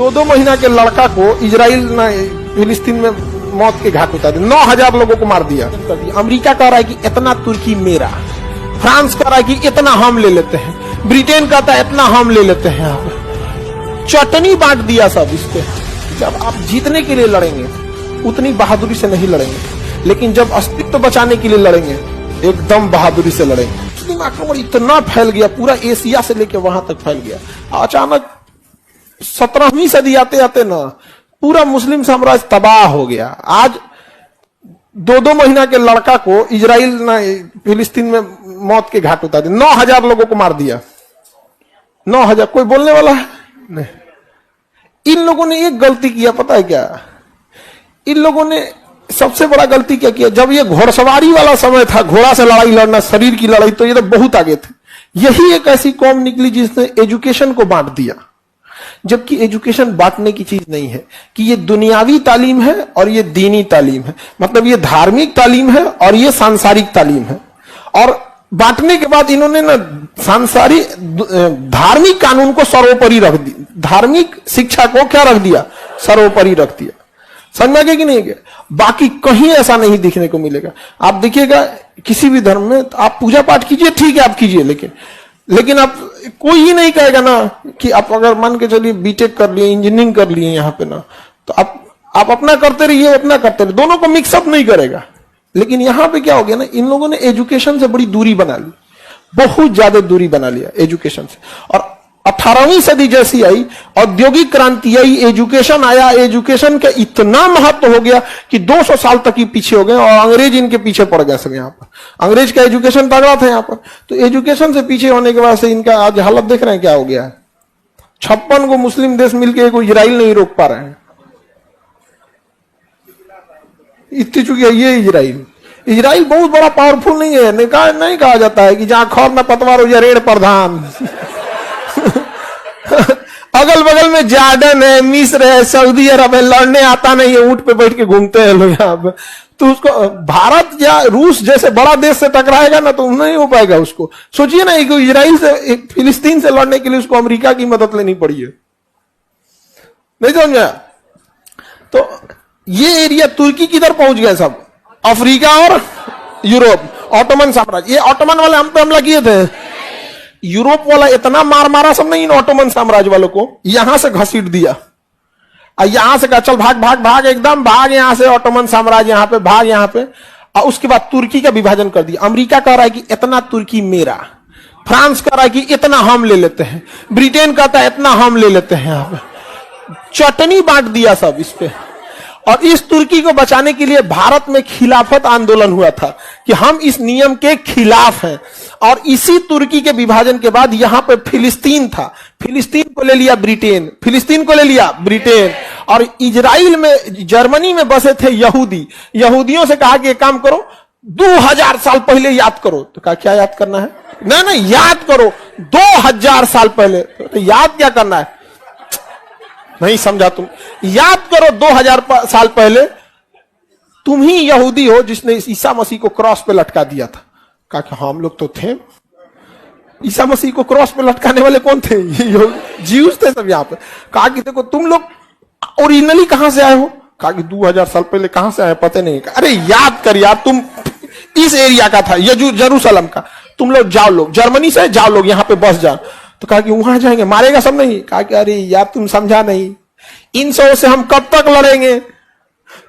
2 महीना के लड़का को इजराइल ने फिलिस्तीन में मौत के घाट उतार दिया। 9,000 लोगों को मार दिया। अमेरिका कह रहा है कि इतना तुर्की मेरा, फ्रांस कह रहा है कि इतना हम ले लेते हैं, ब्रिटेन कहता है इतना हम ले लेते हैं। यहाँ पे चटनी बांट दिया सब इस पे। जब आप जीतने के लिए लड़ेंगे उतनी बहादुरी से नहीं लड़ेंगे, लेकिन जब अस्तित्व बचाने के लिए लड़ेंगे एकदम बहादुरी से लड़ेंगे। मुस्लिम आक्रमण इतना फैल गया, पूरा एशिया से लेकर वहां तक फैल गया। अचानक 17वीं सदी आते आते ना पूरा मुस्लिम साम्राज्य तबाह हो गया। आज 2 महीना के लड़का को इजराइल ने फिलिस्तीन में मौत के घाट उतार दिया। 9,000 लोगों को मार दिया। 9,000। कोई बोलने वाला है नहीं। इन लोगों ने एक गलती किया, पता है क्या? इन लोगों ने सबसे बड़ा गलती क्या किया? जब ये घोड़सवारी वाला समय था, घोड़ा से लड़ाई लड़ना, शरीर की लड़ाई, तो ये तो बहुत आगे थे। यही एक ऐसी कौम निकली जिसने एजुकेशन को बांट दिया, जबकि एजुकेशन बांटने की चीज नहीं है कि ये दुनियावी तालीम है और ये दीनी तालीम है। मतलब ये धार्मिक तालीम है और ये सांसारिक तालीम है। और बांटने के बाद इन्होंने ना सांसारिक धार्मिक कानून को सर्वोपरि रख दिया, धार्मिक शिक्षा को क्या रख दिया? सर्वोपरि रख दिया। समझ में आगे कि नहीं गया? बाकी कहीं ऐसा नहीं दिखने को मिलेगा। आप देखिएगा किसी भी धर्म में, तो आप पूजा पाठ कीजिए, ठीक है आप कीजिए, लेकिन आप कोई ही नहीं कहेगा ना कि आप अगर मान के चलिए बीटेक कर लिए, इंजीनियरिंग कर लिए यहाँ पे ना, तो आप अपना करते रहिए, अपना करते रहिए, दोनों को मिक्सअप नहीं करेगा। लेकिन यहाँ पे क्या हो गया ना, इन लोगों ने एजुकेशन से बड़ी दूरी बना ली, बहुत ज्यादा दूरी बना लिया एजुकेशन से। और 18वीं सदी जैसी आई, औद्योगिक क्रांति आई, एजुकेशन आया, एजुकेशन का इतना महत्व हो गया कि 200 साल तक ही पीछे हो गए और अंग्रेज इनके पीछे पड़ गए सब। यहाँ पर अंग्रेज का एजुकेशन तगड़ा था यहाँ पर, तो एजुकेशन से पीछे होने के बाद से इनका आज हालत देख रहे हैं क्या हो गया है। 56 को मुस्लिम देश मिलकर कोई इजराइल नहीं रोक पा रहे हैं। इतनी चुकी है ये इजराइल बहुत बड़ा पावरफुल नहीं है। नहीं कहा जाता है कि जहां खौर में पतवार हो या रेड प्रधान। अगल बगल में जॉर्डन है, मिस्र है, सऊदी अरब है, लड़ने आता नहीं है, ऊंट पे बैठ के घूमते हैं लोग यहाँ पे। तो उसको भारत या रूस जैसे बड़ा देश से टकराएगा ना तो नहीं हो पाएगा उसको। सोचिए ना, इजराइल से, फिलिस्तीन से लड़ने के लिए उसको अमेरिका की मदद लेनी पड़ी है। नहीं समझा? तो ये एरिया तुर्की किधर पहुंच गया सब? अफ्रीका और यूरोप, ऑटोमन साम्राज्य। ये ऑटोमन वाले हम पे हमला किए थे। यूरोप वाला इतना मार मारा सब नहीं इन ऑटोमन साम्राज्य वालों को, यहां से घसीट दिया। और यहां से कहा चल भाग भाग भाग, एकदम भाग यहां से, ऑटोमन साम्राज्य यहां पे भाग, यहां पे। और उसके बाद तुर्की का विभाजन कर दिया। अमेरिका कह रहा है कि इतना तुर्की मेरा, फ्रांस कह रहा है कि इतना हम ले लेते हैं, ब्रिटेन कहता है इतना हम ले लेते हैं। यहां पे चटनी बांट दिया सब इस पे। और इस तुर्की को बचाने के लिए भारत में खिलाफत आंदोलन हुआ था कि हम इस नियम के खिलाफ हैं। और इसी तुर्की के विभाजन के बाद यहां पे फिलिस्तीन था, फिलिस्तीन को ले लिया ब्रिटेन, फिलिस्तीन को ले लिया ब्रिटेन। और इजराइल में, जर्मनी में बसे थे यहूदी, यहूदियों से कहा कि एक काम करो, 2000 साल पहले याद करो। तो कहा क्या याद करना है? नहीं याद करो 2000 साल पहले। तो याद क्या करना है? नहीं समझा तुम? याद करो 2000 साल पहले तुम ही यहूदी हो जिसने ईसा मसीह को क्रॉस पे लटका दिया था। कहा कि हम लोग तो थे। ईसा मसीह को क्रॉस पे लटकाने वाले कौन थे? ज्यूज थे सब यहाँ पे। कहा कि देखो तुम लोग ओरिजिनली कहां से आए हो? कहा कि 2000 साल पहले कहां से आए पता नहीं। अरे याद कर यार, तुम इस एरिया का था, यरूशलेम का। तुम लोग जाओ, लोग जर्मनी से जाओ, लोग यहाँ पे बस जाओ। तो कहा कि वहां जाएंगे, मारेगा सब नहीं। कहा कि अरे यार तुम समझा नहीं, इन सब से हम कब तक लड़ेंगे?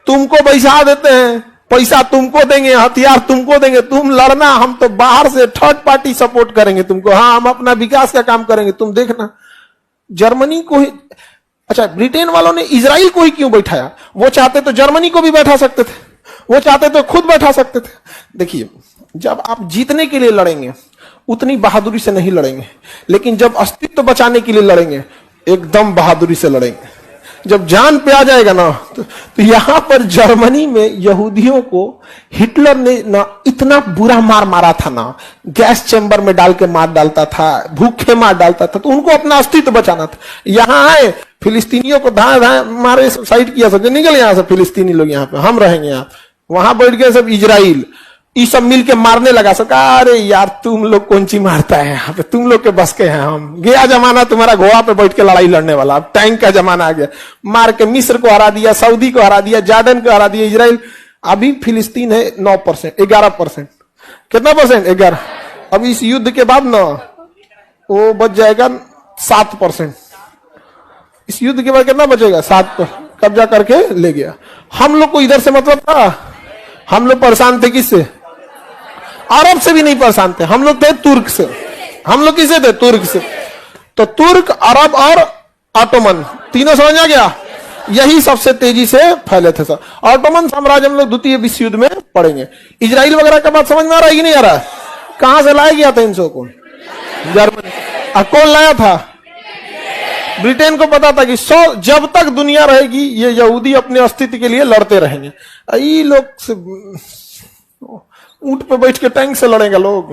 तुमको बैठा देते हैं, पैसा तुमको देंगे, हथियार तुमको देंगे, तुम लड़ना, हम तो बाहर से थर्ड पार्टी सपोर्ट करेंगे तुमको। हाँ, हम अपना विकास का काम करेंगे, तुम देखना। जर्मनी को ही, अच्छा ब्रिटेन वालों ने इजराइल को ही क्यों बैठाया? वो चाहते तो जर्मनी को भी बैठा सकते थे, वो चाहते तो खुद बैठा सकते थे। देखिए, जब आप जीतने के लिए लड़ेंगे उतनी बहादुरी से नहीं लड़ेंगे, लेकिन जब अस्तित्व बचाने के लिए लड़ेंगे एकदम बहादुरी से लड़ेंगे। जब जान पे आ जाएगा ना, तो यहां पर जर्मनी में यहूदियों को हिटलर ने ना इतना बुरा मारा था ना, गैस चैम्बर में डाल के मार डालता था, भूखे मार डालता था। तो उनको अपना अस्तित्व बचाना था। यहां आए, फिलिस्तीनियों को धाए धाए मारे, साइड किया, सब निकल यहां से फिलिस्तीनी लोग, यहाँ पे हम रहेंगे। यहाँ वहां बैठ गए सब इजराइल, ये सब मिलके मारने लगा। सरकार अरे यार तुम लोग कौन ची मारता है यहाँ पे, तुम लोग के बस के हैं हम। गया जमाना तुम्हारा घोड़ा पे बैठ के लड़ाई लड़ने वाला, अब टैंक का जमाना आ गया। मार के मिस्र को हरा दिया, सऊदी को हरा दिया, जॉर्डन को हरा दिया, इजराइल। अभी फिलिस्तीन है 9%, 11%। कितना परसेंट? 11। अब इस युद्ध के बाद ना वो बच जाएगा 7%। इस युद्ध के बाद कितना बचेगा? 7 पर कब्जा करके ले गया। हम लोग को इधर से मतलब था, हम लोग परेशान थे किससे? अरब से भी नहीं परेशान थे, हम लोग थे तुर्क से। हम लोग किससे थे? तुर्क से। तो तुर्क, अरब और ऑटोमन, तीनों समझ आ गया। यही सबसे तेजी से फैले थे सर। ऑटोमन साम्राज्य हम लोग द्वितीय विश्व युद्ध में पढ़ेंगे। इजराइल वगैरह का बात समझ में आ रहा है कि नहीं आ रहा है? कहां से लाया गया था इनको? कौन? जर्मनी। कौन लाया था? ब्रिटेन को पता था कि जब तक दुनिया रहेगी ये यहूदी अपने अस्तित्व के लिए लड़ते रहेंगे। ये लोग ऊंट पे बैठ के टैंक से लड़ेंगे लोग।